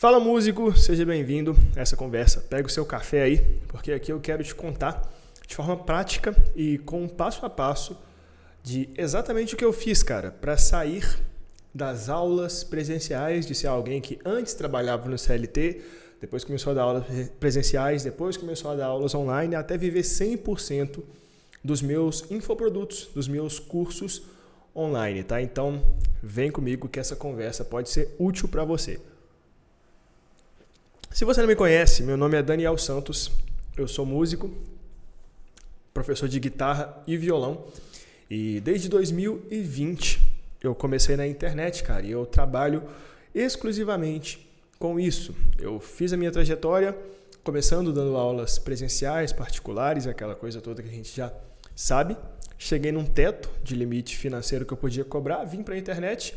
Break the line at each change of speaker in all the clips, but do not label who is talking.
Fala músico, seja bem-vindo a essa conversa. Pega o seu café aí, porque aqui eu quero te contar de forma prática e com um passo a passo de exatamente o que eu fiz, cara, para sair das aulas presenciais, de ser alguém que antes trabalhava no CLT, depois começou a dar aulas presenciais, depois começou a dar aulas online, até viver 100% dos meus infoprodutos, dos meus cursos online, tá? Então, vem comigo que essa conversa pode ser útil para você. Se você não me conhece, meu nome é Daniel Santos, eu sou músico, professor de guitarra e violão e desde 2020 eu comecei na internet, cara, e eu trabalho exclusivamente com isso. Eu fiz a minha trajetória começando dando aulas presenciais, particulares, aquela coisa toda que a gente já sabe. Cheguei num teto de limite financeiro que eu podia cobrar, vim para a internet,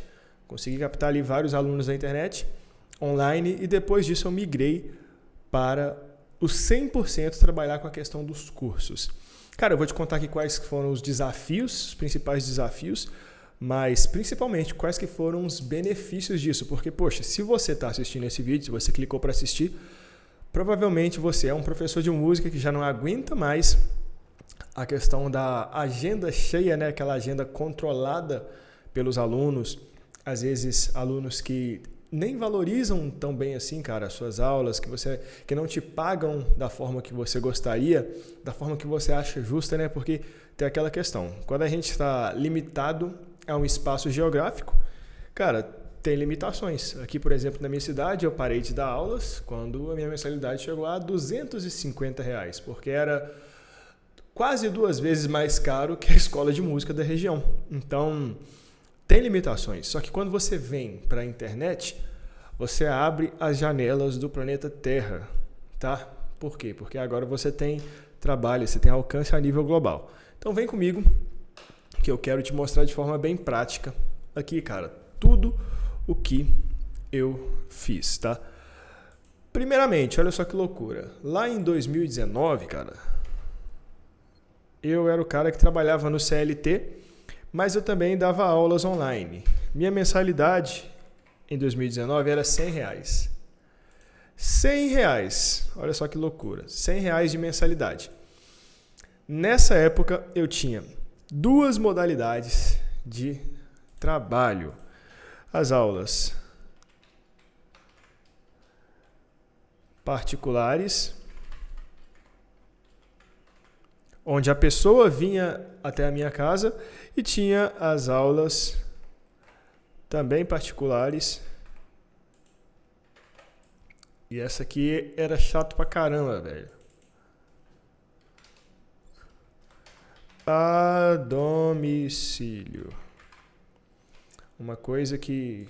consegui captar ali vários alunos da internet, online, e depois disso eu migrei para o 100% trabalhar com a questão dos cursos. Cara, eu vou te contar aqui quais foram os desafios, os principais desafios, mas principalmente quais que foram os benefícios disso, porque, poxa, se você está assistindo esse vídeo, se você clicou para assistir, provavelmente você é um professor de música que já não aguenta mais a questão da agenda cheia, né? Aquela agenda controlada pelos alunos, às vezes alunos que nem valorizam tão bem assim, cara, as suas aulas, que não te pagam da forma que você gostaria, da forma que você acha justa, né? Porque tem aquela questão, quando a gente está limitado a um espaço geográfico, cara, tem limitações. Aqui, por exemplo, na minha cidade, eu parei de dar aulas quando a minha mensalidade chegou a R$250, porque era quase 2 vezes mais caro que a escola de música da região. Então, tem limitações, só que quando você vem para a internet, você abre as janelas do planeta Terra, tá? Por quê? Porque agora você tem trabalho, você tem alcance a nível global. Então vem comigo, que eu quero te mostrar de forma bem prática aqui, cara, tudo o que eu fiz, tá? Primeiramente, olha só que loucura. Lá em 2019, cara, eu era o cara que trabalhava no CLT, mas eu também dava aulas online. Minha mensalidade em 2019 era R$100. R$100, olha só que loucura, R$100 de mensalidade. Nessa época eu tinha 2 modalidades de trabalho. As aulas particulares, onde a pessoa vinha até a minha casa, e tinha as aulas também particulares. E essa aqui era chato pra caramba, velho. A domicílio. Uma coisa que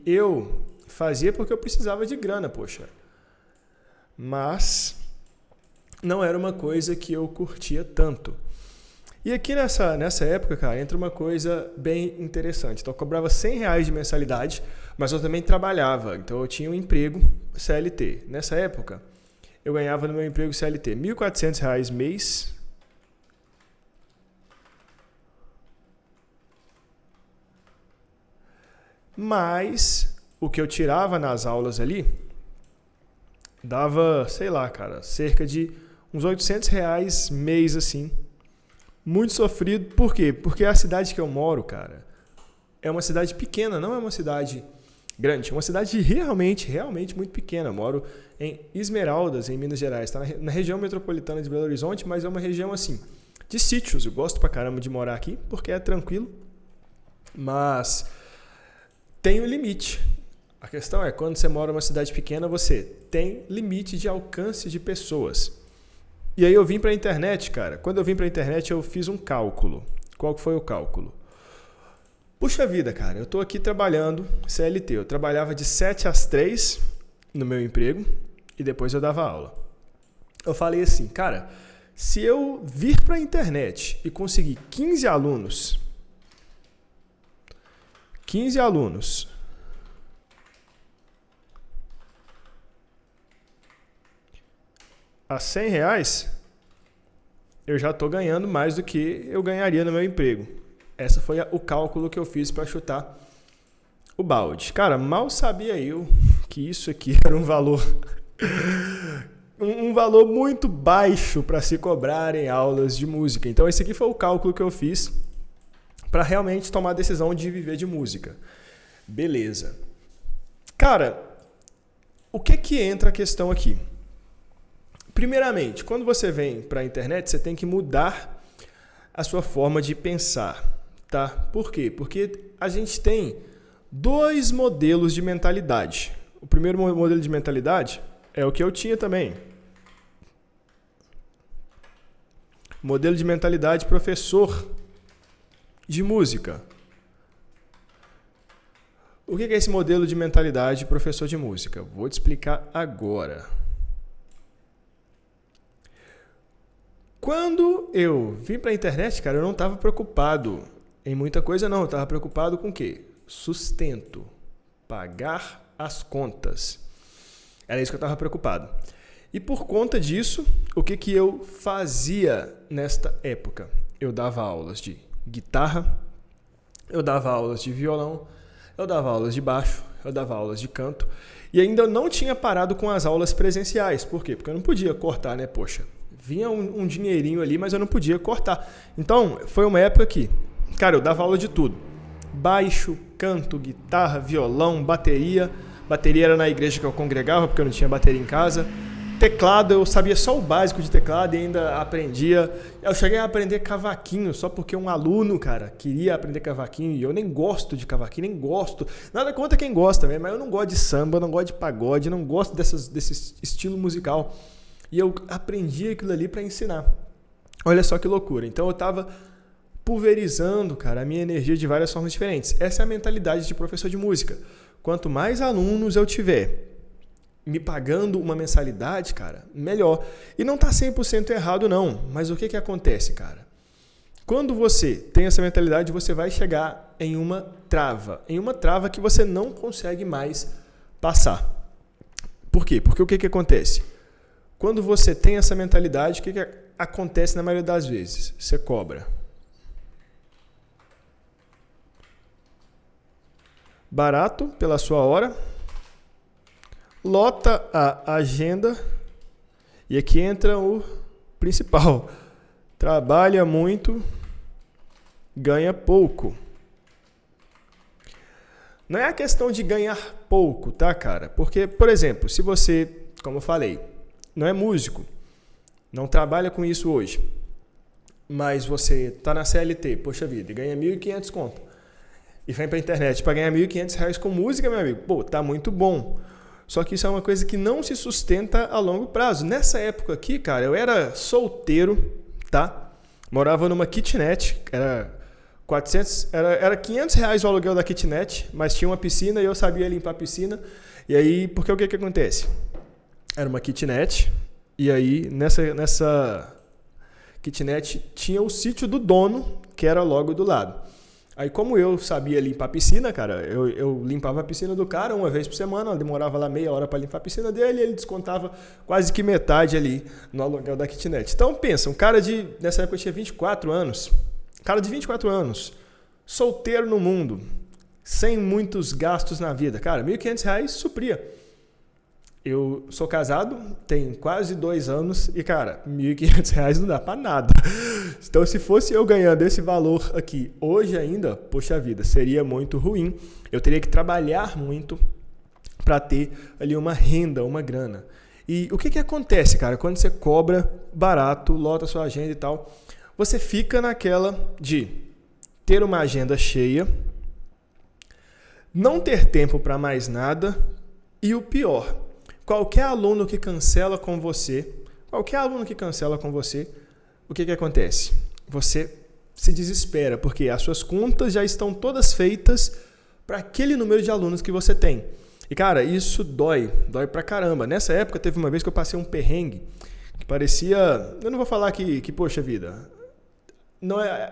eu fazia porque eu precisava de grana, poxa. Mas não era uma coisa que eu curtia tanto. E aqui nessa época, cara, entra uma coisa bem interessante. Então eu cobrava R$100 de mensalidade, mas eu também trabalhava. Então eu tinha um emprego CLT. Nessa época, eu ganhava no meu emprego CLT R$1.400 mês. Mas o que eu tirava nas aulas ali dava, sei lá, cara, cerca de uns R$800 mês, assim. Muito sofrido. Por quê? Porque a cidade que eu moro, cara, é uma cidade pequena, não é uma cidade grande. É uma cidade realmente muito pequena. Eu moro em Esmeraldas, em Minas Gerais. Está na região metropolitana de Belo Horizonte, mas é uma região, assim, de sítios. Eu gosto pra caramba de morar aqui, porque é tranquilo. Mas tem um limite. A questão é, quando você mora em uma cidade pequena, você tem limite de alcance de pessoas. E aí eu vim para a internet, cara. Quando eu vim para a internet, eu fiz um cálculo. Qual que foi o cálculo? Puxa vida, cara. Eu tô aqui trabalhando CLT. Eu trabalhava de 7 às 3 no meu emprego e depois eu dava aula. Eu falei assim, cara, se eu vir para a internet e conseguir 15 alunos a R$100, eu já estou ganhando mais do que eu ganharia no meu emprego. Esse foi o cálculo que eu fiz para chutar o balde. Cara, mal sabia eu que isso aqui era um valor um valor muito baixo para se cobrar em aulas de música. Então esse aqui foi o cálculo que eu fiz para realmente tomar a decisão de viver de música. Beleza. Cara, o que entra a questão aqui? Primeiramente, quando você vem para a internet, você tem que mudar a sua forma de pensar, tá? Por quê? Porque a gente tem dois modelos de mentalidade. O primeiro modelo de mentalidade é o que eu tinha também. Modelo de mentalidade professor de música. O que é esse modelo de mentalidade professor de música? Vou te explicar agora. Quando eu vim para a internet, cara, eu não estava preocupado em muita coisa, não. Eu estava preocupado com o quê? Sustento. Pagar as contas. Era isso que eu estava preocupado. E por conta disso, o que eu fazia nesta época? Eu dava aulas de guitarra, eu dava aulas de violão, eu dava aulas de baixo, eu dava aulas de canto. E ainda não tinha parado com as aulas presenciais. Por quê? Porque eu não podia cortar, né? Poxa, vinha um dinheirinho ali, mas eu não podia cortar. Então, foi uma época que, cara, eu dava aula de tudo. Baixo, canto, guitarra, violão, bateria. Bateria era na igreja que eu congregava, porque eu não tinha bateria em casa. Teclado, eu sabia só o básico de teclado e ainda aprendia. Eu cheguei a aprender cavaquinho só porque um aluno, cara, queria aprender cavaquinho. E eu nem gosto de cavaquinho, nem gosto. Nada contra quem gosta, mas eu não gosto de samba, não gosto de pagode, não gosto desse estilo musical. E eu aprendi aquilo ali para ensinar. Olha só que loucura. Então eu estava pulverizando, cara, a minha energia de várias formas diferentes. Essa é a mentalidade de professor de música. Quanto mais alunos eu tiver me pagando uma mensalidade, cara, melhor. E não está 100% errado, não. Mas o que acontece, cara? Quando você tem essa mentalidade, você vai chegar em uma trava. Em uma trava que você não consegue mais passar. Por quê? Porque o que acontece? Quando você tem essa mentalidade, o que acontece na maioria das vezes? Você cobra barato pela sua hora, lota a agenda e aqui entra o principal. Trabalha muito, ganha pouco. Não é a questão de ganhar pouco, tá, cara? Porque, por exemplo, se você, como eu falei, não é músico, não trabalha com isso hoje, mas você está na CLT, poxa vida, e ganha 1.500 conto, e vem para a internet para ganhar R$1.500 com música, meu amigo, pô, tá muito bom. Só que isso é uma coisa que não se sustenta a longo prazo. Nessa época aqui, cara, eu era solteiro, tá? Morava numa kitnet, era R$500 o aluguel da kitnet, mas tinha uma piscina e eu sabia limpar a piscina. E aí, porque o que acontece? Era uma kitnet, e aí nessa kitnet tinha o sítio do dono, que era logo do lado. Aí como eu sabia limpar a piscina, cara, eu limpava a piscina do cara uma vez por semana, eu demorava lá meia hora para limpar a piscina dele e ele descontava quase que metade ali no aluguel da kitnet. Então pensa, nessa época eu tinha 24 anos, cara de 24 anos, solteiro no mundo, sem muitos gastos na vida, cara, R$1.500 supria. Eu sou casado, tem quase 2 anos e, cara, R$1.500 não dá pra nada. Então, se fosse eu ganhando esse valor aqui hoje ainda, poxa vida, seria muito ruim. Eu teria que trabalhar muito para ter ali uma renda, uma grana. E o que acontece, cara, quando você cobra barato, lota sua agenda e tal, você fica naquela de ter uma agenda cheia, não ter tempo para mais nada e o pior, qualquer aluno que cancela com você, o que acontece? Você se desespera, porque as suas contas já estão todas feitas para aquele número de alunos que você tem. E, cara, isso dói pra caramba. Nessa época, teve uma vez que eu passei um perrengue que parecia... Eu não vou falar que poxa vida...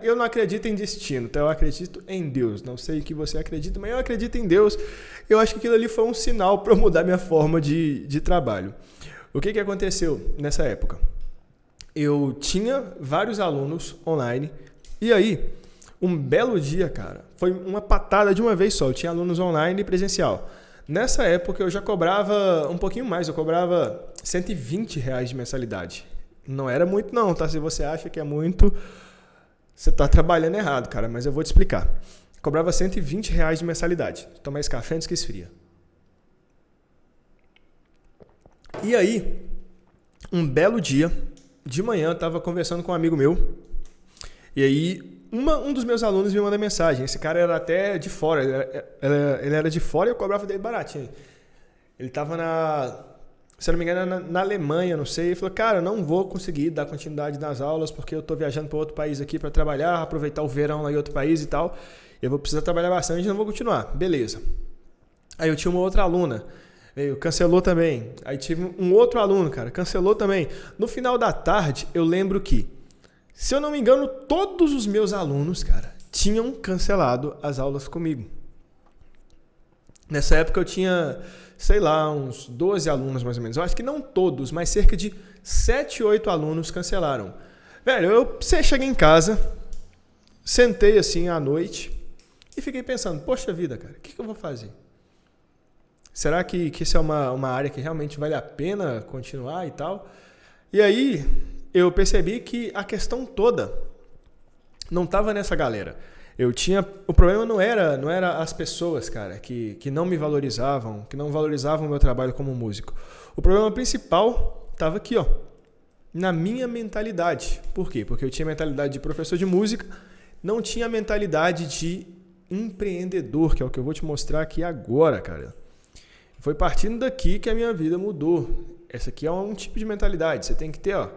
eu não acredito em destino, tá? Eu acredito em Deus. Não sei o que você acredita, mas eu acredito em Deus. Eu acho que aquilo ali foi um sinal para eu mudar minha forma de trabalho. O que aconteceu nessa época? Eu tinha vários alunos online e aí Um belo dia, cara, foi uma patada de uma vez só. Eu tinha alunos online e presencial. Nessa época eu já cobrava um pouquinho mais, eu cobrava R$ 120 de mensalidade. Não era muito não, tá? Se você acha que é muito, você tá trabalhando errado, cara, mas eu vou te explicar. Cobrava R$ 120 de mensalidade. Tomar esse café antes que esfria. E aí, um belo dia, de manhã, eu tava conversando com um amigo meu, e aí um dos meus alunos me manda mensagem. Esse cara era até de fora, ele era de fora e eu cobrava dele baratinho. Ele tava se não me engano, na Alemanha, não sei. Ele falou, cara, eu não vou conseguir dar continuidade nas aulas porque eu tô viajando para outro país aqui para trabalhar, aproveitar o verão lá em outro país e tal. Eu vou precisar trabalhar bastante e não vou continuar. Beleza. Aí eu tinha uma outra aluna, veio, cancelou também. Aí tive um outro aluno, cara, cancelou também. No final da tarde, eu lembro que, se eu não me engano, todos os meus alunos, cara, tinham cancelado as aulas comigo. Nessa época eu tinha, sei lá, uns 12 alunos mais ou menos. Eu acho que não todos, mas cerca de 7, 8 alunos cancelaram. Velho, eu cheguei em casa, sentei assim à noite e fiquei pensando, poxa vida, cara, o que eu vou fazer? Será que isso é uma área que realmente vale a pena continuar e tal? E aí eu percebi que a questão toda não estava nessa galera. O problema não era as pessoas, cara, que não me valorizavam, que não valorizavam o meu trabalho como músico. O problema principal estava aqui, ó, na minha mentalidade. Por quê? Porque eu tinha mentalidade de professor de música, não tinha mentalidade de empreendedor, que é o que eu vou te mostrar aqui agora, cara. Foi partindo daqui que a minha vida mudou. Essa aqui é um tipo de mentalidade. Você tem que ter, ó.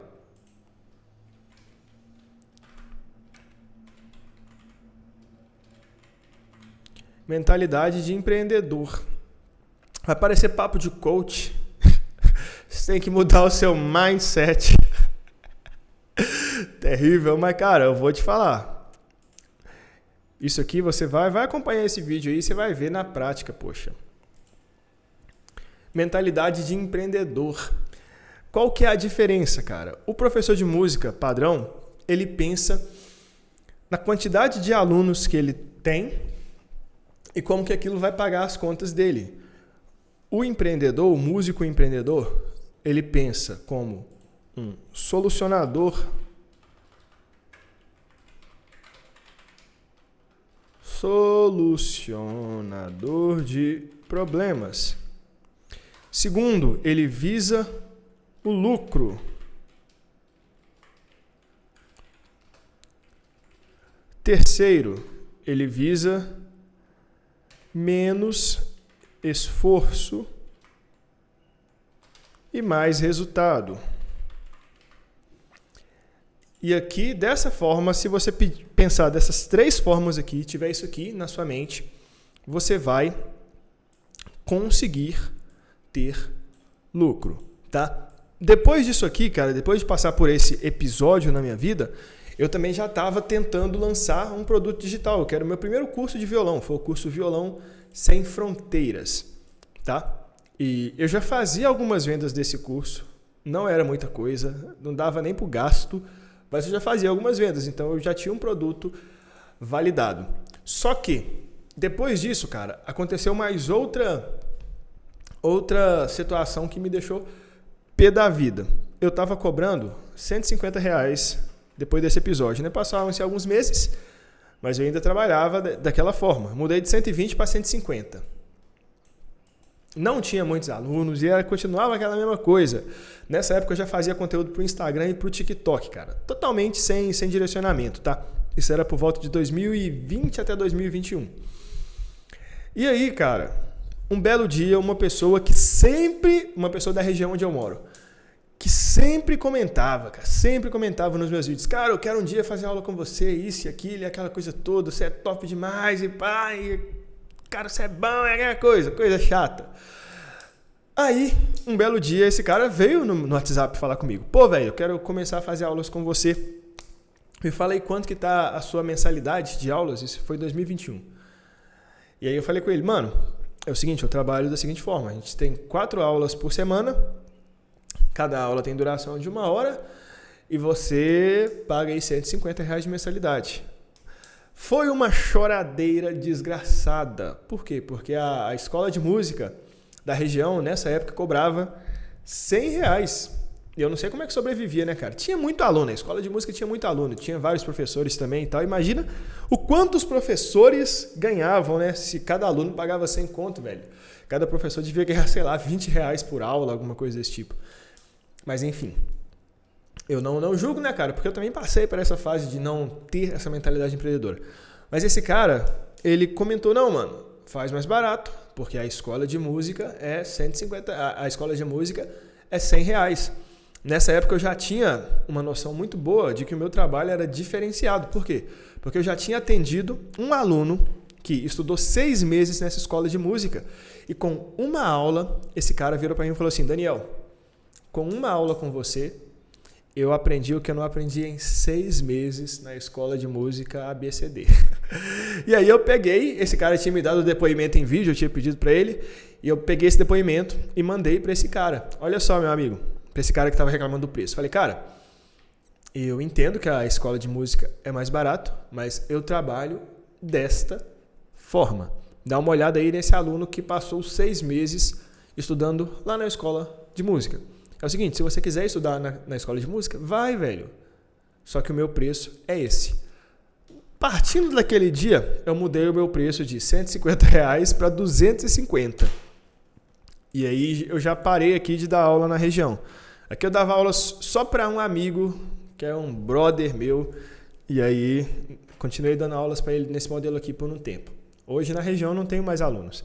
Mentalidade de empreendedor. Vai parecer papo de coach. Você tem que mudar o seu mindset. Terrível, mas cara, eu vou te falar. Isso aqui você vai acompanhar esse vídeo aí, você vai ver na prática, poxa. Mentalidade de empreendedor. Qual que é a diferença, cara? O professor de música padrão, ele pensa na quantidade de alunos que ele tem e como que aquilo vai pagar as contas dele. O empreendedor, o músico empreendedor, ele pensa como um solucionador de problemas. Segundo, ele visa o lucro. Terceiro, ele visa menos esforço e mais resultado. E aqui, dessa forma, se você pensar dessas 3 formas aqui, tiver isso aqui na sua mente, você vai conseguir ter lucro, tá? Depois disso aqui, cara, depois de passar por esse episódio na minha vida, eu também já estava tentando lançar um produto digital. Eu quero o meu primeiro curso de violão, foi o curso Violão Sem Fronteiras, tá? E eu já fazia algumas vendas desse curso, não era muita coisa, não dava nem para o gasto, mas eu já fazia algumas vendas, então eu já tinha um produto validado. Só que, depois disso, cara, aconteceu mais outra situação que me deixou pé da vida. Eu estava cobrando R$150 depois desse episódio, né? Passavam-se alguns meses, mas eu ainda trabalhava daquela forma. Mudei de 120 para 150. Não tinha muitos alunos e continuava aquela mesma coisa. Nessa época eu já fazia conteúdo para o Instagram e para o TikTok, cara. Totalmente sem direcionamento, tá? Isso era por volta de 2020 até 2021. E aí, cara, um belo dia, uma pessoa da região onde eu moro, que sempre comentava nos meus vídeos, cara, eu quero um dia fazer aula com você, isso e aquilo, e aquela coisa toda, você é top demais, e pá, e, cara, você é bom, é aquela coisa chata. Aí, um belo dia, esse cara veio no WhatsApp falar comigo, pô, velho, eu quero começar a fazer aulas com você. Me fala aí quanto que tá a sua mensalidade de aulas, isso foi em 2021. E aí eu falei com ele, mano, é o seguinte, eu trabalho da seguinte forma, a gente tem 4 aulas por semana, cada aula tem duração de 1 hora e você paga aí R$150 de mensalidade. Foi uma choradeira desgraçada. Por quê? Porque a escola de música da região, nessa época, cobrava R$100. E eu não sei como é que sobrevivia, né, cara? Tinha muito aluno, a escola de música tinha muito aluno, tinha vários professores também e tal. Imagina o quanto os professores ganhavam, né? Se cada aluno pagava 100 conto, velho. Cada professor devia ganhar, sei lá, R$20 por aula, alguma coisa desse tipo. Mas enfim, eu não julgo, né, cara? Porque eu também passei por essa fase de não ter essa mentalidade empreendedora. Mas esse cara, ele comentou, não, mano, faz mais barato, porque a escola de música é 150, a escola de música é R$100. Nessa época eu já tinha uma noção muito boa de que o meu trabalho era diferenciado. Por quê? Porque eu já tinha atendido um aluno que estudou 6 meses nessa escola de música e com uma aula, esse cara virou para mim e falou assim, Daniel, com uma aula com você, eu aprendi o que eu não aprendi em 6 meses na escola de música ABCD. E aí eu peguei, esse cara tinha me dado o depoimento em vídeo, eu tinha pedido para ele, e eu peguei esse depoimento e mandei para esse cara. Olha só, meu amigo, para esse cara que estava reclamando do preço. Falei, cara, eu entendo que a escola de música é mais barato, mas eu trabalho desta forma. Dá uma olhada aí nesse aluno que passou 6 meses estudando lá na escola de música. É o seguinte, se você quiser estudar na escola de música, vai, velho. Só que o meu preço é esse. Partindo daquele dia, eu mudei o meu preço de R$150 para 250. E aí eu já parei aqui de dar aula na região. Aqui eu dava aula só para um amigo, que é um brother meu, e aí continuei dando aulas para ele nesse modelo aqui por um tempo. Hoje na região não tenho mais alunos.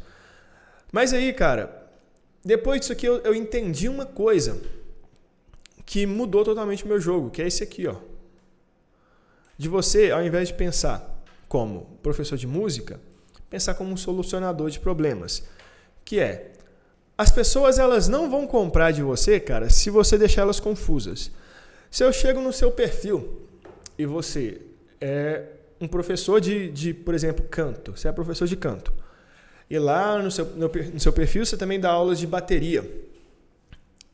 Mas aí, cara, depois disso aqui eu entendi uma coisa que mudou totalmente o meu jogo, que é esse aqui, ó. De você, ao invés de pensar como professor de música, pensar como um solucionador de problemas, que é as pessoas elas não vão comprar de você, cara, se você deixar elas confusas. Se eu chego no seu perfil e você é um professor de, por exemplo, canto, você é professor de canto, e lá no seu perfil você também dá aulas de bateria,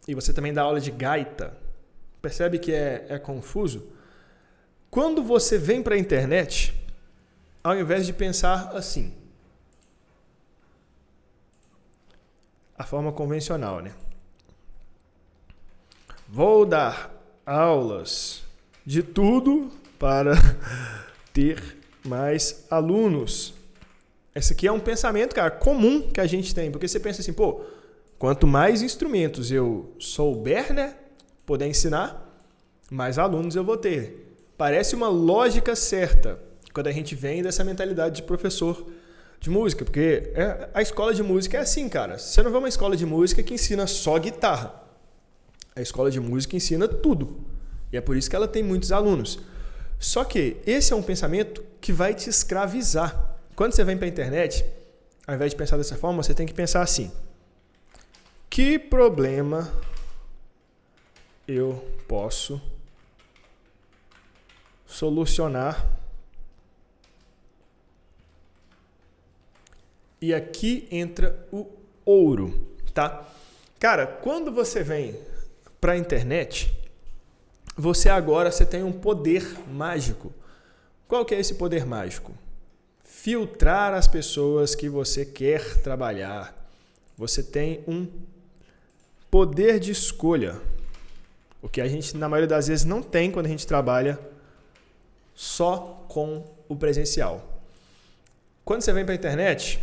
e você também dá aula de gaita, percebe que é confuso? Quando você vem para a internet, ao invés de pensar assim, a forma convencional, né? Vou dar aulas de tudo para ter mais alunos. Esse aqui é um pensamento, cara, comum que a gente tem, porque você pensa assim, pô, quanto mais instrumentos eu souber, né, poder ensinar, mais alunos eu vou ter. Parece uma lógica certa quando a gente vem dessa mentalidade de professor de música, porque a escola de música é assim, cara. Você não vê uma escola de música que ensina só guitarra. A escola de música ensina tudo. E é por isso que ela tem muitos alunos. Só que esse é um pensamento que vai te escravizar. Quando você vem para a internet, ao invés de pensar dessa forma, você tem que pensar assim. Que problema eu posso solucionar? E aqui entra o ouro, tá? Cara, quando você vem para a internet, você tem um poder mágico. Qual que é esse poder mágico? Filtrar as pessoas que você quer trabalhar. Você tem um poder de escolha. O que a gente, na maioria das vezes, não tem quando a gente trabalha só com o presencial. Quando você vem para a internet,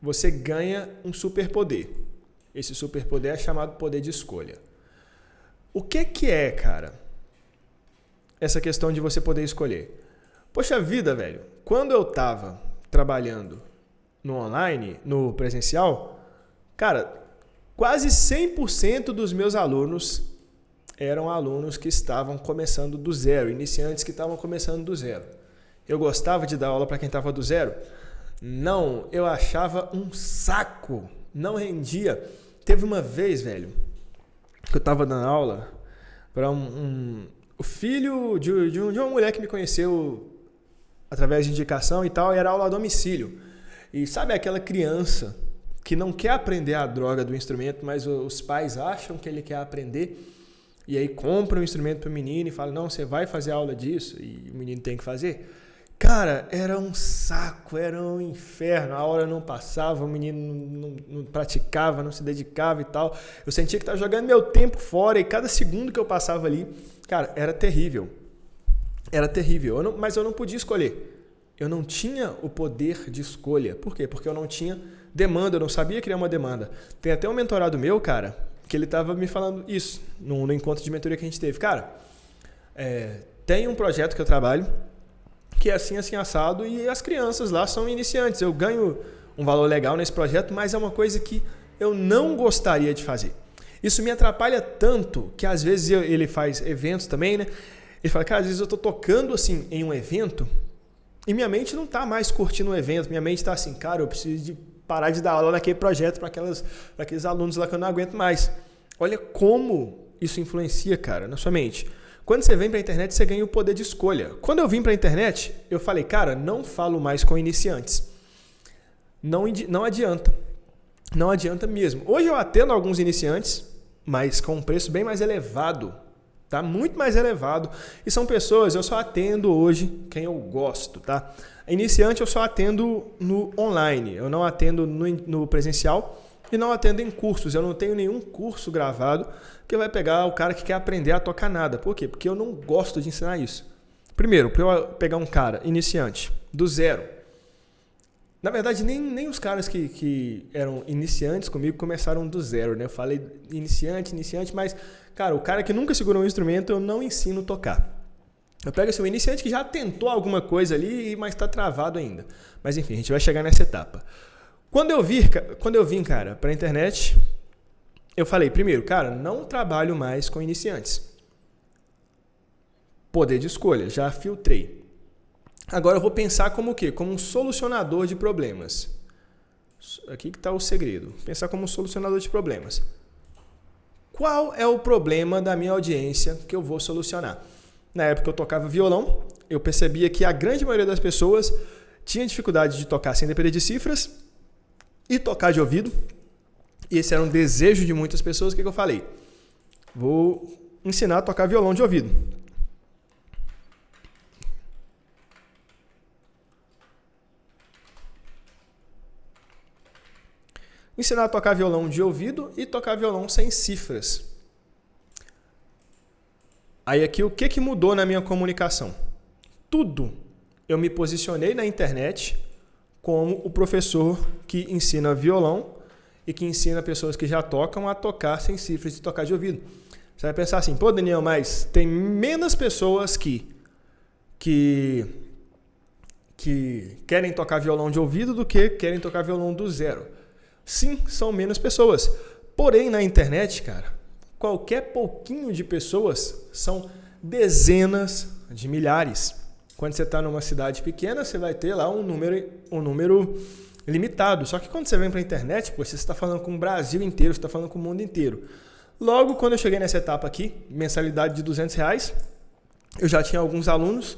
você ganha um superpoder. Esse superpoder é chamado poder de escolha. O que é, cara, essa questão de você poder escolher? Poxa vida, velho, quando eu estava trabalhando no online, no presencial, cara, quase 100% dos meus alunos eram alunos que estavam começando do zero, iniciantes que estavam começando do zero. Eu gostava de dar aula para quem estava do zero? Não, eu achava um saco, não rendia. Teve uma vez, velho, que eu estava dando aula para o filho de uma mulher que me conheceu através de indicação e tal, e era aula a domicílio. E sabe aquela criança que não quer aprender a droga do instrumento, mas os pais acham que ele quer aprender, e aí compram o instrumento para o menino e falam, não, você vai fazer aula disso, e o menino tem que fazer? Cara, era um saco, era um inferno. A hora não passava, o menino não praticava, não se dedicava e tal. Eu sentia que estava jogando meu tempo fora e cada segundo que eu passava ali, cara, era terrível. Era terrível, mas eu não podia escolher. Eu não tinha o poder de escolha. Por quê? Porque eu não tinha demanda, eu não sabia criar uma demanda. Tem até um mentorado meu, cara, que ele estava me falando isso no encontro de mentoria que a gente teve. Cara, tem um projeto que eu trabalho que é assim, assim, assado, e as crianças lá são iniciantes. Eu ganho um valor legal nesse projeto, mas é uma coisa que eu não gostaria de fazer. Isso me atrapalha tanto que às vezes ele faz eventos também, né? Ele fala, cara, às vezes eu tô tocando assim em um evento e minha mente não tá mais curtindo o evento, minha mente tá assim, cara, eu preciso de parar de dar aula naquele projeto para aqueles alunos lá que eu não aguento mais. Olha como isso influencia, cara, na sua mente. Quando você vem para a internet, você ganha o poder de escolha. Quando eu vim para a internet, eu falei, cara, não falo mais com iniciantes. Não adianta. Não adianta mesmo. Hoje eu atendo alguns iniciantes, mas com um preço bem mais elevado. Tá? Muito mais elevado. E são pessoas, eu só atendo hoje quem eu gosto. Tá? Iniciante eu só atendo no online. Eu não atendo no presencial e não atendo em cursos. Eu não tenho nenhum curso gravado que vai pegar o cara que quer aprender a tocar nada. Por quê? Porque eu não gosto de ensinar isso. Primeiro, para eu pegar um cara iniciante, do zero. Na verdade, nem os caras que eram iniciantes comigo começaram do zero, né? Eu falei iniciante, mas, cara, o cara que nunca segurou um instrumento, eu não ensino a tocar. Eu pego assim, um iniciante que já tentou alguma coisa ali, mas está travado ainda. Mas enfim, a gente vai chegar nessa etapa. Quando eu vim, cara, para a internet, eu falei, primeiro, cara, não trabalho mais com iniciantes. Poder de escolha, já filtrei. Agora eu vou pensar como o quê? Como um solucionador de problemas. Aqui que está o segredo. Pensar como um solucionador de problemas. Qual é o problema da minha audiência que eu vou solucionar? Na época eu tocava violão, eu percebia que a grande maioria das pessoas tinha dificuldade de tocar sem depender de cifras e tocar de ouvido. E esse era um desejo de muitas pessoas. O que eu falei? Vou ensinar a tocar violão de ouvido. Ensinar a tocar violão de ouvido e tocar violão sem cifras. Aí aqui o que mudou na minha comunicação? Tudo. Eu me posicionei na internet como o professor que ensina violão e que ensina pessoas que já tocam a tocar sem cifras e tocar de ouvido. Você vai pensar assim, pô, Daniel, mas tem menos pessoas que querem tocar violão de ouvido do que querem tocar violão do zero. Sim, são menos pessoas. Porém, na internet, cara, qualquer pouquinho de pessoas são dezenas de milhares. Quando você está numa cidade pequena, você vai ter lá um número limitado. Só que quando você vem para a internet, você está falando com o Brasil inteiro, você está falando com o mundo inteiro. Logo, quando eu cheguei nessa etapa aqui, mensalidade de R$200, eu já tinha alguns alunos.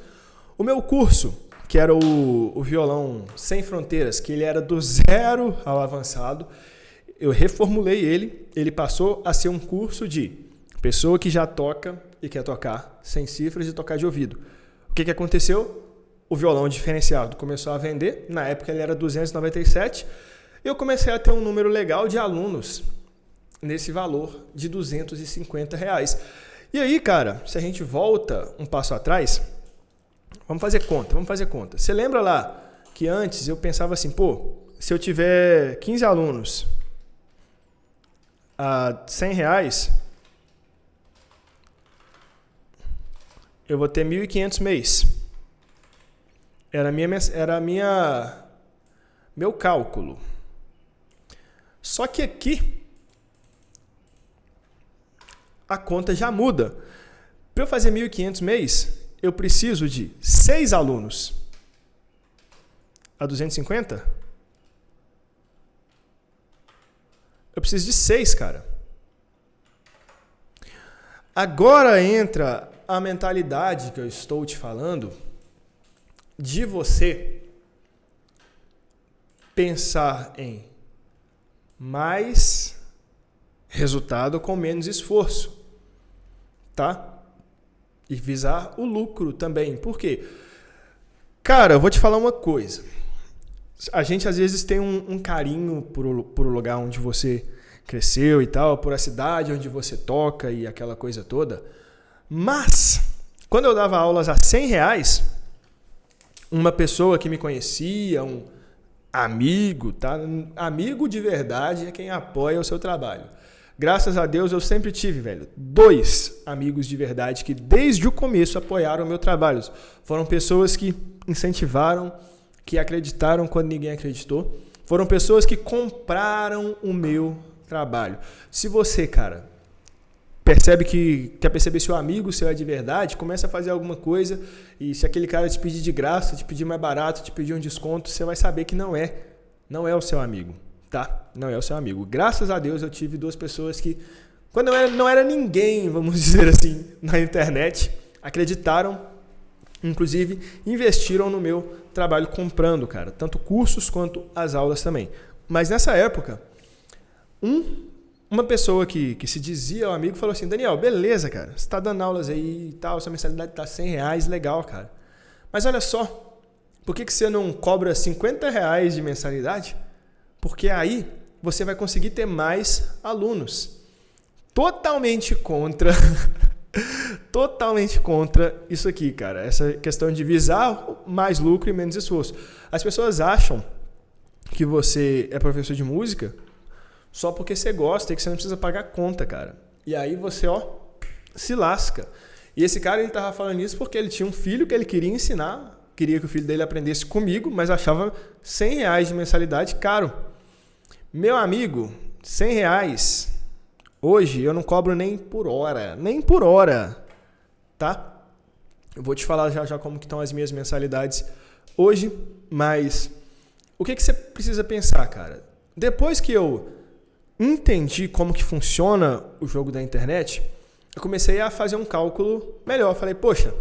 O meu curso, que era o Violão Sem Fronteiras, que ele era do zero ao avançado, eu reformulei ele passou a ser um curso de pessoa que já toca e quer tocar sem cifras e tocar de ouvido. O que aconteceu? O violão diferenciado começou a vender, na época ele era 297, eu comecei a ter um número legal de alunos nesse valor de R$250. E aí, cara, se a gente volta um passo atrás, vamos fazer conta. Você lembra lá que antes eu pensava assim, pô, se eu tiver 15 alunos a R$100, eu vou ter 1.500 mês. Era meu cálculo. Só que aqui a conta já muda. Para eu fazer 1.500 mês, eu preciso de 6 alunos a 250? Eu preciso de 6, cara. Agora entra a mentalidade que eu estou te falando de você pensar em mais resultado com menos esforço, tá? E visar o lucro também. Por quê? Cara, eu vou te falar uma coisa. A gente às vezes tem um carinho por o lugar onde você cresceu e tal, por a cidade onde você toca e aquela coisa toda. Mas, quando eu dava aulas a R$100, uma pessoa que me conhecia, um amigo, tá? Amigo de verdade é quem apoia o seu trabalho. Graças a Deus eu sempre tive, velho, 2 amigos de verdade que desde o começo apoiaram o meu trabalho. Foram pessoas que incentivaram, que acreditaram quando ninguém acreditou. Foram pessoas que compraram o meu trabalho. Se você, cara, percebe que quer perceber se o amigo seu é de verdade, começa a fazer alguma coisa e se aquele cara te pedir de graça, te pedir mais barato, te pedir um desconto, você vai saber que não é o seu amigo, tá? Não é o seu amigo. Graças a Deus eu tive 2 pessoas que, quando eu não era ninguém, vamos dizer assim, na internet, acreditaram, inclusive investiram no meu trabalho comprando, cara, tanto cursos quanto as aulas também. Mas nessa época, uma pessoa que se dizia um amigo falou assim: Daniel, beleza, cara, você está dando aulas aí e tal, sua mensalidade está R$100, legal, cara. Mas olha só, por que você não cobra R$50 de mensalidade? Porque aí você vai conseguir ter mais alunos. Totalmente contra isso aqui, cara. Essa questão de visar mais lucro e menos esforço. As pessoas acham que você é professor de música só porque você gosta e que você não precisa pagar conta, cara. E aí você, se lasca. E esse cara, ele tava falando isso porque ele tinha um filho que ele queria ensinar, queria que o filho dele aprendesse comigo, mas achava R$100 de mensalidade caro. Meu amigo, R$100, hoje eu não cobro nem por hora, tá? Eu vou te falar já como que estão as minhas mensalidades hoje, mas o que você precisa pensar, cara? Depois que eu entendi como que funciona o jogo da internet, eu comecei a fazer um cálculo melhor. Eu falei, poxa,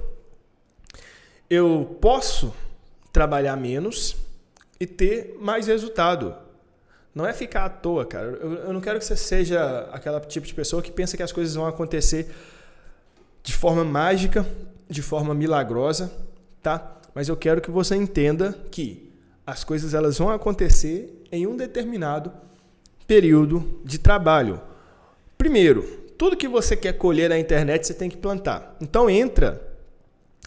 eu posso trabalhar menos e ter mais resultado. Não é ficar à toa, cara. Eu não quero que você seja aquela tipo de pessoa que pensa que as coisas vão acontecer de forma mágica, de forma milagrosa, tá? Mas eu quero que você entenda que as coisas elas vão acontecer em um determinado período de trabalho. Primeiro, tudo que você quer colher na internet, você tem que plantar. Então entra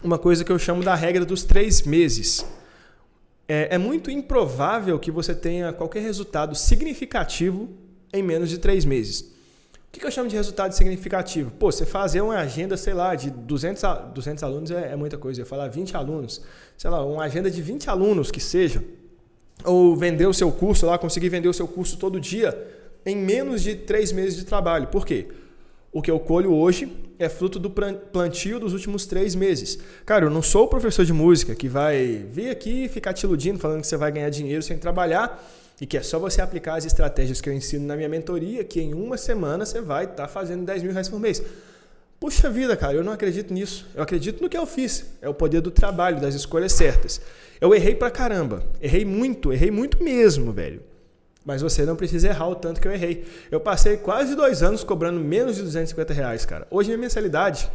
uma coisa que eu chamo da regra dos 3 meses. É muito improvável que você tenha qualquer resultado significativo em menos de 3 meses. O que eu chamo de resultado significativo? Pô, você fazer uma agenda, sei lá, de 200 alunos é muita coisa. Eu falar 20 alunos, sei lá, uma agenda de 20 alunos que seja, ou vender o seu curso lá, conseguir vender o seu curso todo dia em menos de 3 meses de trabalho. Por quê? O que eu colho hoje é fruto do plantio dos últimos 3 meses. Cara, eu não sou o professor de música que vai vir aqui e ficar te iludindo, falando que você vai ganhar dinheiro sem trabalhar e que é só você aplicar as estratégias que eu ensino na minha mentoria, que em uma semana você vai estar fazendo R$10.000 por mês. Puxa vida, cara, eu não acredito nisso. Eu acredito no que eu fiz. É o poder do trabalho, das escolhas certas. Eu errei pra caramba. Errei muito mesmo, velho. Mas você não precisa errar o tanto que eu errei. Eu passei quase 2 anos cobrando menos de R$250, cara. Hoje minha mensalidade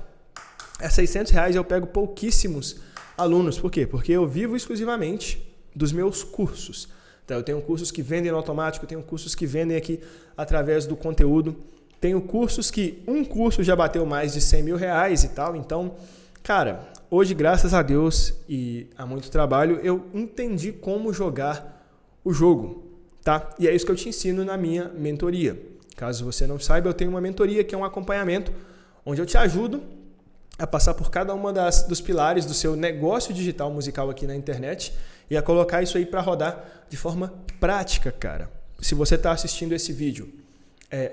é R$600 e eu pego pouquíssimos alunos. Por quê? Porque eu vivo exclusivamente dos meus cursos. Então, eu tenho cursos que vendem no automático, tenho cursos que vendem aqui através do conteúdo. Tenho cursos que um curso já bateu mais de R$100.000 e tal. Então, cara, hoje, graças a Deus e a muito trabalho, eu entendi como jogar o jogo. Tá? E é isso que eu te ensino na minha mentoria. Caso você não saiba, eu tenho uma mentoria que é um acompanhamento onde eu te ajudo a passar por cada uma dos pilares do seu negócio digital musical aqui na internet e a colocar isso aí para rodar de forma prática, cara. Se você está assistindo esse vídeo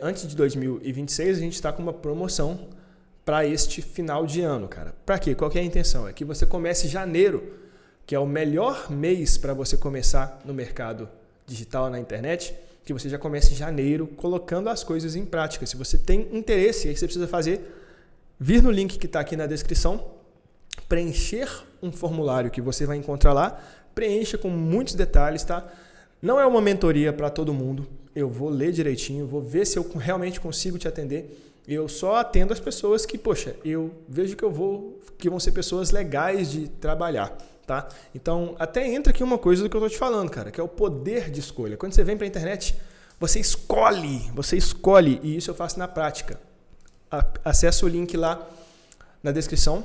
antes de 2026, a gente está com uma promoção para este final de ano, cara. Para quê? Qual que é a intenção? É que você comece janeiro, que é o melhor mês para você começar no mercado digital na internet, que você já comece em janeiro colocando as coisas em prática. Se você tem interesse, aí você precisa fazer, vir no link que está aqui na descrição, preencher um formulário que você vai encontrar lá, preencha com muitos detalhes, tá? Não é uma mentoria para todo mundo, eu vou ler direitinho, vou ver se eu realmente consigo te atender. Eu só atendo as pessoas que, poxa, eu vejo que vão ser pessoas legais de trabalhar, tá? Então, até entra aqui uma coisa do que eu tô te falando, cara, que é o poder de escolha. Quando você vem pra internet, você escolhe, e isso eu faço na prática. Acesse o link lá na descrição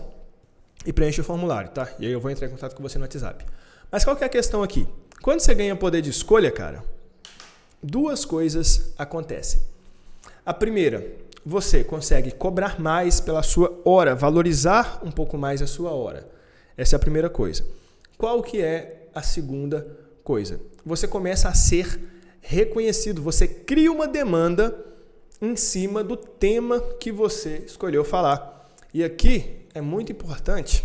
e preenche o formulário, tá? E aí eu vou entrar em contato com você no WhatsApp. Mas qual que é a questão aqui? Quando você ganha poder de escolha, cara, duas coisas acontecem. A primeira, você consegue cobrar mais pela sua hora, valorizar um pouco mais a sua hora. Essa é a primeira coisa. Qual que é a segunda coisa? Você começa a ser reconhecido, você cria uma demanda em cima do tema que você escolheu falar. E aqui é muito importante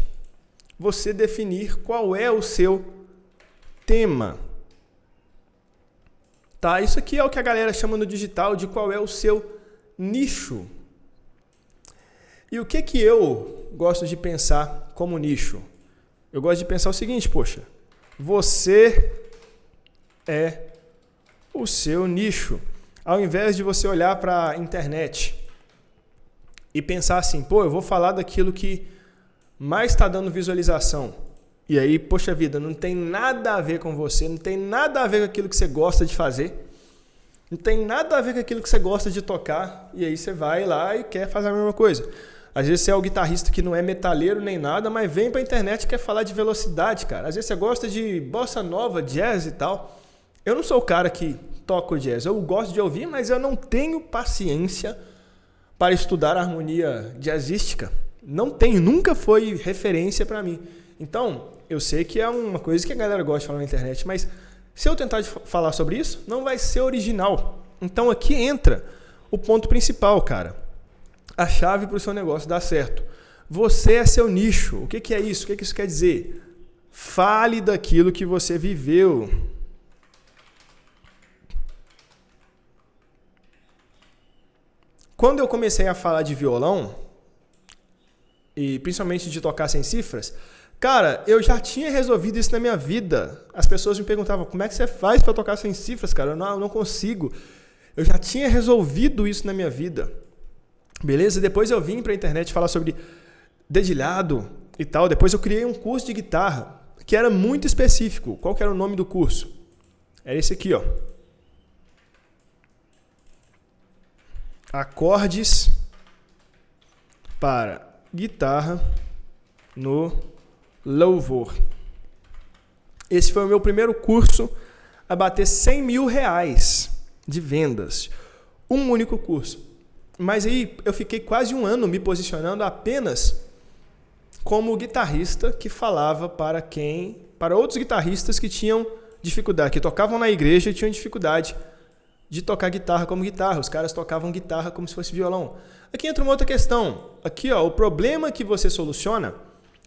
você definir qual é o seu tema. Tá? Isso aqui é o que a galera chama no digital de qual é o seu nicho. E o que eu gosto de pensar como nicho? Eu gosto de pensar o seguinte, poxa, você é o seu nicho. Ao invés de você olhar para a internet e pensar assim, pô, eu vou falar daquilo que mais está dando visualização. E aí, poxa vida, não tem nada a ver com você, não tem nada a ver com aquilo que você gosta de fazer, não tem nada a ver com aquilo que você gosta de tocar, e aí você vai lá e quer fazer a mesma coisa. Às vezes você é o guitarrista que não é metaleiro nem nada, mas vem pra internet e quer falar de velocidade, cara. Às vezes você gosta de bossa nova, jazz e tal. Eu não sou o cara que toca jazz, eu gosto de ouvir, mas eu não tenho paciência para estudar harmonia jazzística. Não tenho, nunca foi referência para mim. Então, eu sei que é uma coisa que a galera gosta de falar na internet, mas se eu tentar falar sobre isso, não vai ser original. Então, aqui entra o ponto principal, cara. A chave para o seu negócio dar certo. Você é seu nicho. O que é isso? O que isso quer dizer? Fale daquilo que você viveu. Quando eu comecei a falar de violão, e principalmente de tocar sem cifras, cara, eu já tinha resolvido isso na minha vida. As pessoas me perguntavam, como é que você faz para tocar sem cifras, cara? Eu não consigo. Eu já tinha resolvido isso na minha vida. Beleza? Depois eu vim para a internet falar sobre dedilhado e tal. Depois eu criei um curso de guitarra que era muito específico. Qual que era o nome do curso? Era esse aqui, ó. Acordes para guitarra no louvor. Esse foi o meu primeiro curso a bater R$100 mil de vendas. Um único curso. Mas aí eu fiquei quase um ano me posicionando apenas como guitarrista que falava para outros guitarristas que tinham dificuldade, que tocavam na igreja e tinham dificuldade de tocar guitarra como guitarra. Os caras tocavam guitarra como se fosse violão. Aqui entra uma outra questão. Aqui, ó, o problema que você soluciona,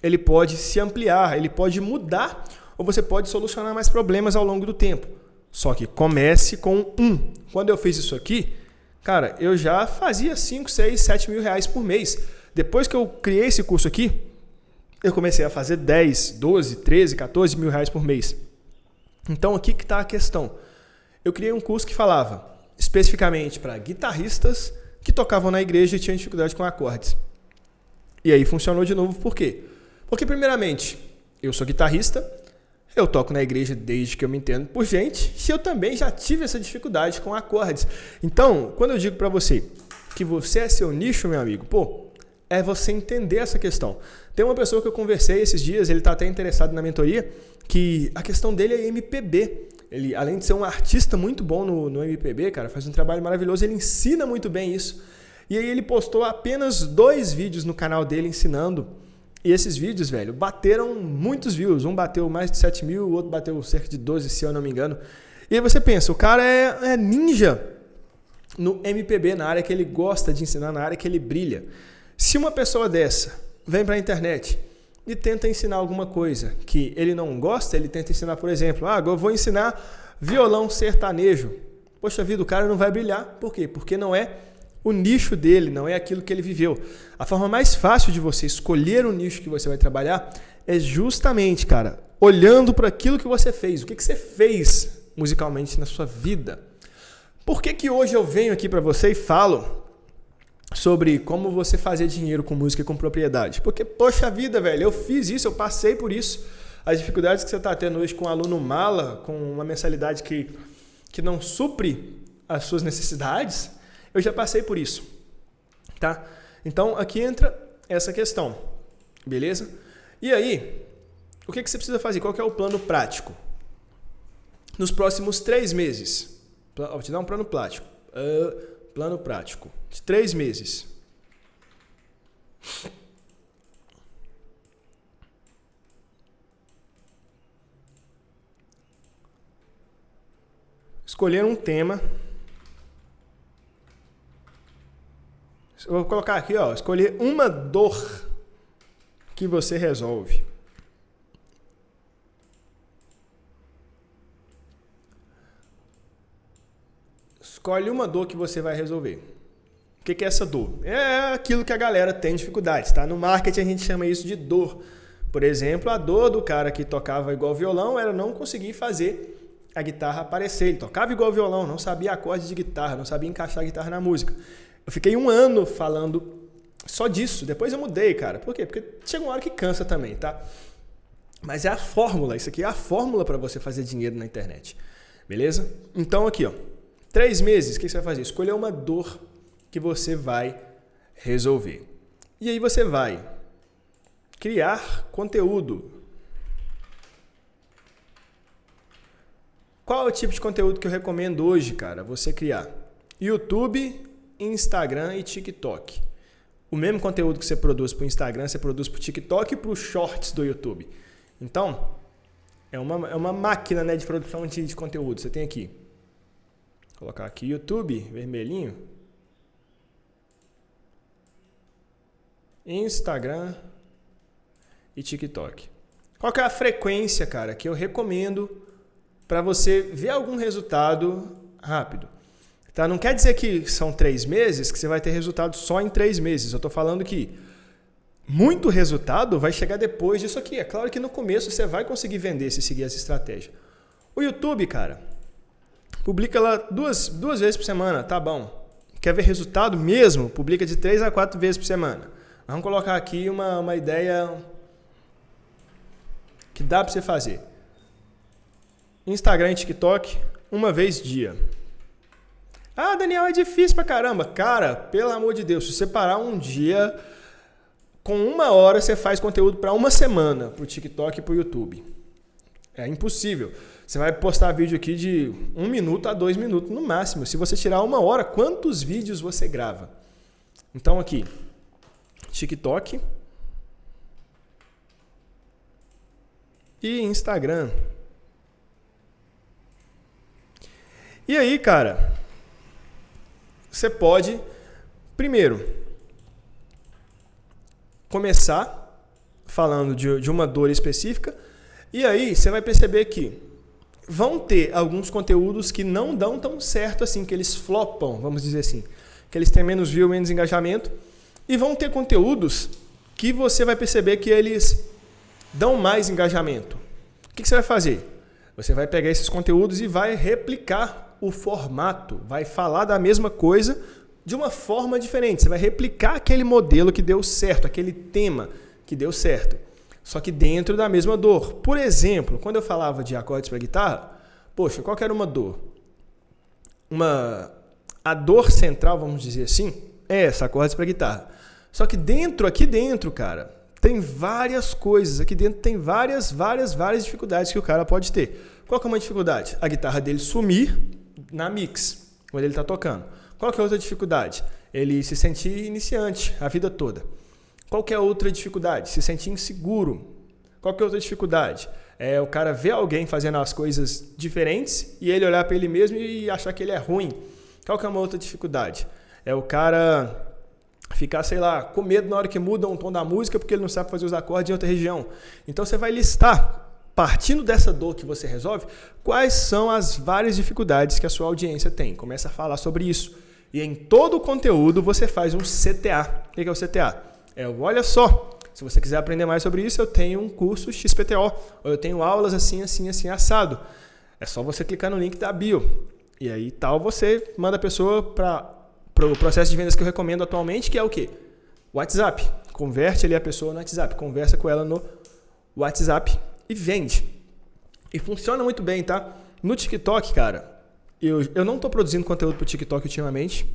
ele pode se ampliar, ele pode mudar, ou você pode solucionar mais problemas ao longo do tempo. Só que comece com um. Quando eu fiz isso aqui, cara, eu já fazia 5, 6, 7 mil reais por mês. Depois que eu criei esse curso aqui, eu comecei a fazer 10, 12, 13, 14 mil reais por mês. Então, aqui que está a questão. Eu criei um curso que falava especificamente para guitarristas que tocavam na igreja e tinham dificuldade com acordes. E aí funcionou de novo, por quê? Porque, primeiramente, eu sou guitarrista, eu toco na igreja desde que eu me entendo por gente, e eu também já tive essa dificuldade com acordes. Então, quando eu digo para você que você é seu nicho, meu amigo, é você entender essa questão. Tem uma pessoa que eu conversei esses dias, ele está até interessado na mentoria, que a questão dele é MPB. Ele, além de ser um artista muito bom no MPB, cara, faz um trabalho maravilhoso, ele ensina muito bem isso. E aí ele postou apenas 2 vídeos no canal dele ensinando. E esses vídeos, velho, bateram muitos views. Um bateu mais de 7 mil, o outro bateu cerca de 12, se eu não me engano. E aí você pensa, o cara é ninja no MPB, na área que ele gosta de ensinar, na área que ele brilha. Se uma pessoa dessa vem para a internet e tenta ensinar alguma coisa que ele não gosta, ele tenta ensinar, por exemplo, eu vou ensinar violão sertanejo. Poxa vida, o cara não vai brilhar. Por quê? Porque não é o nicho dele, não é aquilo que ele viveu. A forma mais fácil de você escolher o nicho que você vai trabalhar é justamente, cara, olhando para aquilo que você fez. O que você fez musicalmente na sua vida? Por que hoje eu venho aqui para você e falo sobre como você fazer dinheiro com música e com propriedade? Porque, poxa vida, velho, eu fiz isso, eu passei por isso. As dificuldades que você está tendo hoje com um aluno mala, com uma mensalidade que não supre as suas necessidades, eu já passei por isso, tá? Então, aqui entra essa questão, beleza? E aí, o que você precisa fazer? Qual que é o plano prático? Nos próximos 3 meses, vou te dar um plano prático. Plano prático de 3 meses. Escolher um tema. Eu vou colocar aqui, ó, escolher uma dor que você resolve. Escolhe uma dor que você vai resolver. O que é essa dor? É aquilo que a galera tem dificuldades, tá? No marketing a gente chama isso de dor. Por exemplo, a dor do cara que tocava igual violão era não conseguir fazer a guitarra aparecer. Ele tocava igual violão, não sabia acorde de guitarra, não sabia encaixar a guitarra na música. Eu fiquei 1 ano falando só disso. Depois eu mudei, cara. Por quê? Porque chega uma hora que cansa também, tá? Mas é a fórmula. Isso aqui é a fórmula para você fazer dinheiro na internet. Beleza? Então aqui, ó. 3 meses, o que você vai fazer? Escolher uma dor que você vai resolver. E aí você vai criar conteúdo. Qual é o tipo de conteúdo que eu recomendo hoje, cara? Você criar YouTube, Instagram e TikTok. O mesmo conteúdo que você produz para o Instagram, você produz para o TikTok e para os shorts do YouTube. Então, é uma máquina, né, de produção de conteúdo. Você tem aqui. Vou colocar aqui YouTube, vermelhinho. Instagram e TikTok. Qual que é a frequência, cara, que eu recomendo para você ver algum resultado rápido? Tá? Não quer dizer que são 3 meses que você vai ter resultado só em 3 meses. Eu estou falando que muito resultado vai chegar depois disso aqui. É claro que no começo você vai conseguir vender se seguir essa estratégia. O YouTube, cara, publica lá duas vezes por semana, tá bom. Quer ver resultado mesmo? Publica de 3 a 4 vezes por semana. Vamos colocar aqui uma ideia que dá para você fazer. Instagram e TikTok, 1 vez dia. Ah, Daniel, é difícil pra caramba. Cara, pelo amor de Deus, se você parar um dia, com 1 hora você faz conteúdo para 1 semana pro TikTok e pro YouTube. É impossível. Você vai postar vídeo aqui de 1 minuto a 2 minutos no máximo. Se você tirar 1 hora, quantos vídeos você grava? Então aqui, TikTok e Instagram. E aí, cara, você pode, primeiro, começar falando de uma dor específica, e aí você vai perceber que vão ter alguns conteúdos que não dão tão certo assim, que eles flopam, vamos dizer assim, que eles têm menos view, menos engajamento, e vão ter conteúdos que você vai perceber que eles dão mais engajamento. O que você vai fazer? Você vai pegar esses conteúdos e vai replicar o formato, vai falar da mesma coisa de uma forma diferente. Você vai replicar aquele modelo que deu certo, aquele tema que deu certo, só que dentro da mesma dor. Por exemplo, quando eu falava de acordes para guitarra, poxa, qual que era uma dor? A dor central, vamos dizer assim, é essa, acordes para guitarra. Só que aqui dentro, cara, tem várias coisas. Aqui dentro tem várias dificuldades que o cara pode ter. Qual que é uma dificuldade? A guitarra dele sumir na mix, quando ele está tocando. Qual que é outra dificuldade? Ele se sentir iniciante a vida toda. Qual que é outra dificuldade? Se sentir inseguro. Qual que é outra dificuldade? É o cara ver alguém fazendo as coisas diferentes e ele olhar para ele mesmo e achar que ele é ruim. Qual que é uma outra dificuldade? É o cara ficar, sei lá, com medo na hora que muda um tom da música porque ele não sabe fazer os acordes em outra região. Então você vai listar, partindo dessa dor que você resolve, quais são as várias dificuldades que a sua audiência tem. Começa a falar sobre isso. E em todo o conteúdo você faz um CTA. O que é o CTA? Olha só, se você quiser aprender mais sobre isso, eu tenho um curso XPTO. Ou eu tenho aulas assim, assado. É só você clicar no link da bio. E aí você manda a pessoa para o processo de vendas que eu recomendo atualmente, que é o quê? WhatsApp. Converte ali a pessoa no WhatsApp. Conversa com ela no WhatsApp. e vende. E funciona muito bem, tá? No TikTok, cara, eu não tô produzindo conteúdo pro TikTok ultimamente.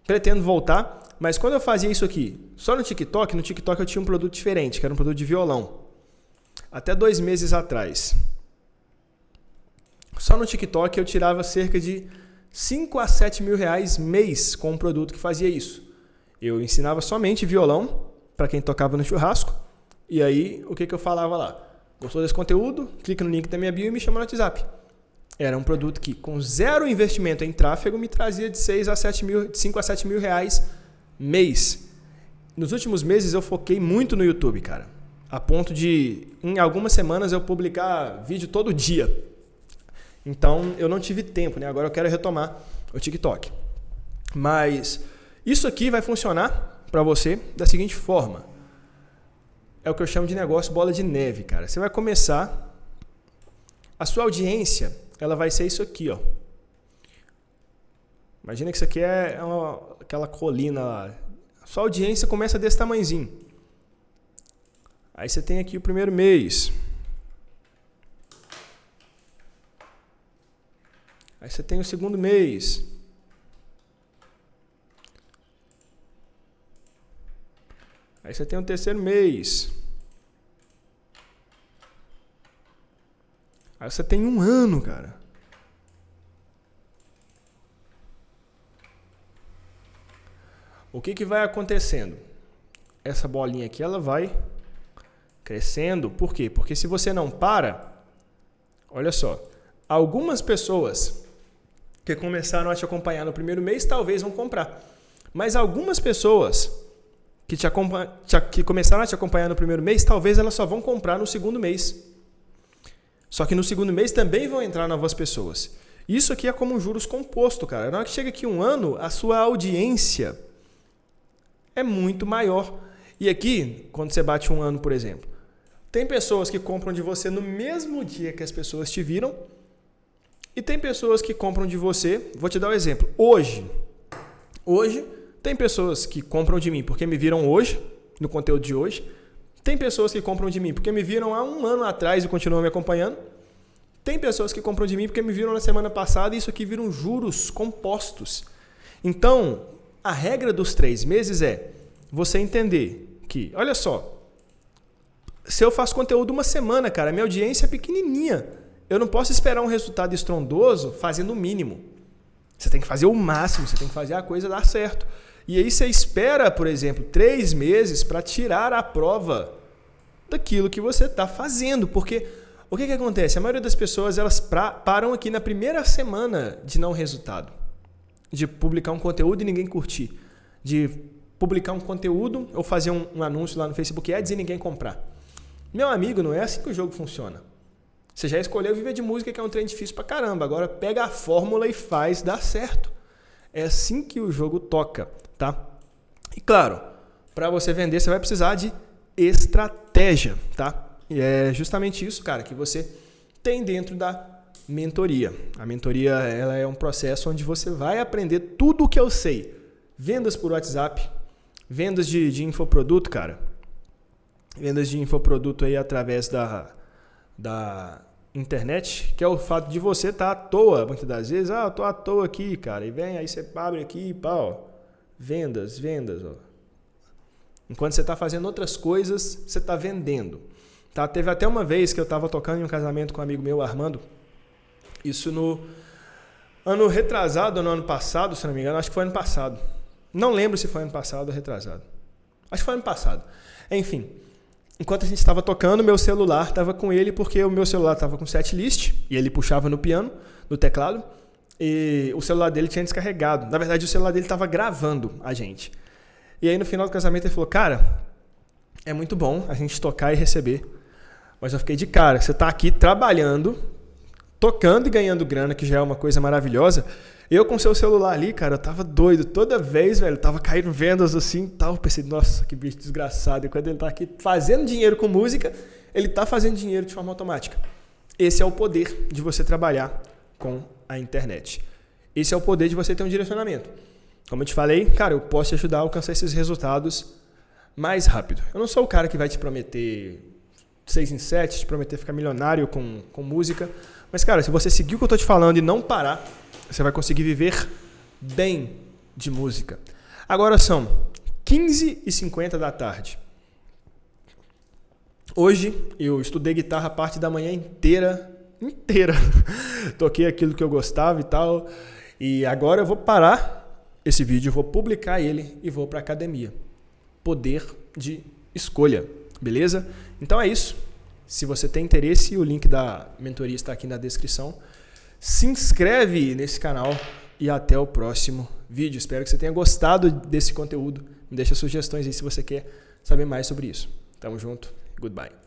Pretendo voltar, mas quando eu fazia isso aqui, só no TikTok eu tinha um produto diferente, que era um produto de violão. Até 2 meses atrás. Só no TikTok eu tirava cerca de 5 a 7 mil reais mês com um produto que fazia isso. Eu ensinava somente violão para quem tocava no churrasco. E aí, o que eu falava lá? Gostou desse conteúdo? Clica no link da minha bio e me chama no WhatsApp. Era um produto que, com zero investimento em tráfego, me trazia de 5 a 7 mil reais mês. Nos últimos meses eu foquei muito no YouTube, cara. A ponto de, em algumas semanas, eu publicar vídeo todo dia. Então, eu não tive tempo, né? Agora eu quero retomar o TikTok. Mas isso aqui vai funcionar para você da seguinte forma. É o que eu chamo de negócio bola de neve, cara. Você vai começar... A sua audiência, ela vai ser isso aqui, ó. Imagina que isso aqui é aquela colina lá. A sua audiência começa desse tamanhozinho. Aí você tem aqui o primeiro mês. Aí você tem o segundo mês. Aí você tem o terceiro mês. Aí você tem 1 ano, cara. O que vai acontecendo? Essa bolinha aqui, ela vai crescendo. Por quê? Porque se você não para, olha só, algumas pessoas que começaram a te acompanhar no primeiro mês, talvez vão comprar. Mas algumas pessoas que começaram a te acompanhar no primeiro mês, talvez elas só vão comprar no segundo mês. Só que no segundo mês também vão entrar novas pessoas. Isso aqui é como um juros composto, cara. Na hora que chega aqui 1 ano, a sua audiência é muito maior. E aqui, quando você bate 1 ano, por exemplo, tem pessoas que compram de você no mesmo dia que as pessoas te viram. E tem pessoas que compram de você... Vou te dar um exemplo. Hoje, tem pessoas que compram de mim porque me viram hoje, no conteúdo de hoje. Tem pessoas que compram de mim porque me viram há 1 ano atrás e continuam me acompanhando. Tem pessoas que compram de mim porque me viram na semana passada e isso aqui viram juros compostos. Então, a regra dos 3 meses é você entender que, olha só, se eu faço conteúdo 1 semana, cara, minha audiência é pequenininha. Eu não posso esperar um resultado estrondoso fazendo o mínimo. Você tem que fazer o máximo, você tem que fazer a coisa dar certo. E aí você espera, por exemplo, 3 meses para tirar a prova daquilo que você está fazendo. Porque o que acontece? A maioria das pessoas elas param aqui na primeira semana de não resultado. De publicar um conteúdo e ninguém curtir. De publicar um conteúdo ou fazer um anúncio lá no Facebook Ads e ninguém comprar. Meu amigo, não é assim que o jogo funciona. Você já escolheu viver de música, que é um trem difícil pra caramba. Agora pega a fórmula e faz dar certo. É assim que o jogo toca, tá? E claro, para você vender, você vai precisar de estratégia, tá? E é justamente isso, cara, que você tem dentro da mentoria. A mentoria, ela é um processo onde você vai aprender tudo o que eu sei. Vendas por WhatsApp, vendas de infoproduto, cara. Vendas de infoproduto aí através da internet, que é o fato de você estar à toa, muitas das vezes, eu tô à toa aqui, cara, e vem, aí você abre aqui, pá, ó, vendas, ó. Enquanto você está fazendo outras coisas, você está vendendo. Tá? Teve até uma vez que eu estava tocando em um casamento com um amigo meu, Armando, isso no ano retrasado ou no ano passado, se não me engano, acho que foi ano passado. Não lembro se foi ano passado ou retrasado. Acho que foi ano passado. Enfim, enquanto a gente estava tocando, meu celular estava com ele, porque o meu celular estava com setlist, e ele puxava no piano, no teclado, e o celular dele tinha descarregado. Na verdade, o celular dele estava gravando a gente. E aí, no final do casamento, ele falou, cara, é muito bom a gente tocar e receber, mas eu fiquei de cara, você está aqui trabalhando, tocando e ganhando grana, que já é uma coisa maravilhosa. Eu com seu celular ali, cara, eu tava doido. Toda vez, velho, tava caindo vendas assim e tal. Eu pensei, nossa, que bicho desgraçado. E quando ele tá aqui fazendo dinheiro com música, ele tá fazendo dinheiro de forma automática. Esse é o poder de você trabalhar com a internet. Esse é o poder de você ter um direcionamento. Como eu te falei, cara, eu posso te ajudar a alcançar esses resultados mais rápido. Eu não sou o cara que vai te prometer 6 em 7, te prometer ficar milionário com música. Mas, cara, se você seguir o que eu tô te falando e não parar, você vai conseguir viver bem de música. Agora são 15h50 da tarde. Hoje eu estudei guitarra a parte da manhã inteira. Toquei aquilo que eu gostava e tal. E agora eu vou parar esse vídeo, vou publicar ele e vou para academia. Poder de escolha, beleza? Então é isso. Se você tem interesse, o link da mentoria está aqui na descrição. Se inscreve nesse canal e até o próximo vídeo. Espero que você tenha gostado desse conteúdo. Me deixa sugestões aí se você quer saber mais sobre isso. Tamo junto. Goodbye.